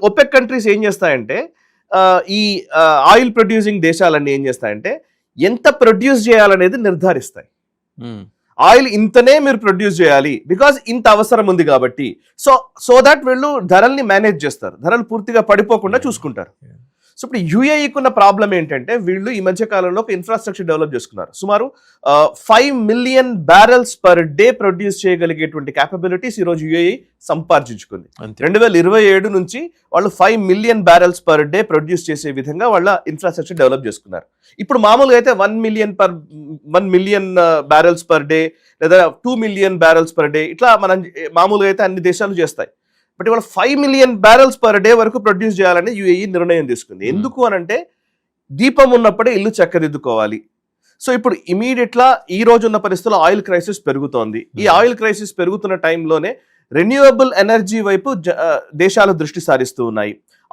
OPEC countries ఏం చేస్తాయంటే ఈ ఆయిల్ ప్రొడ్యూసింగ్ దేశాలన్నీ ఏం చేస్తాయంటే ఎంత ప్రొడ్యూస్ చేయాలనేది నిర్ధారిస్తాయి. ఆయిల్ ఇంతనే మీరు ప్రొడ్యూస్ చేయాలి బికాజ్ ఇంత అవసరం ఉంది కాబట్టి. సో దాట్ వీళ్ళు ధరల్ని మేనేజ్ చేస్తారు, ధరలు పూర్తిగా పడిపోకుండా చూసుకుంటారు. సో ఇప్పుడు యూఏఈకి ఉన్న ప్రాబ్లం ఏంటంటే వీళ్ళు ఈ మధ్య కాలంలో ఒక ఇన్ఫ్రాస్ట్రక్చర్ డెవలప్ చేసుకున్నారు. సుమారు 5 million barrels per day produce చేయగలిగేటువంటి క్యాపబిలిటీస్ ఈ రోజు యూఏఈ సంపార్జించుకుంది. 2027 నుంచి వాళ్ళు 5 million barrels per day produce చేసే విధంగా వాళ్ళ ఇన్ఫ్రాస్ట్రక్చర్ డెవలప్ చేసుకున్నారు. ఇప్పుడు మామూలుగా అయితే 1 మిలియన్ బ్యారెల్స్ పర్ డే లేదా 2 మిలియన్ బ్యారెల్స్ పర్ డే ఇట్లా మనం మామూలుగా అయితే అన్ని దేశాలు చేస్తాయి. బట్ ఇవాళ 5 మిలియన్ బ్యారెల్స్ పర్ డే వరకు ప్రొడ్యూస్ చేయాలని యూఏఈ నిర్ణయం తీసుకుంది. ఎందుకు అనంటే దీపం ఉన్నప్పుడే ఇల్లు చక్కదిద్దుకోవాలి. సో ఇప్పుడు ఇమీడియట్లా ఈ రోజు ఉన్న పరిస్థితుల్లో ఆయిల్ క్రైసిస్ పెరుగుతోంది. ఈ ఆయిల్ క్రైసిస్ పెరుగుతున్న టైంలోనే రెన్యూవబుల్ ఎనర్జీ వైపు దేశాలు దృష్టి సారిస్తూ ఉన్నాయి.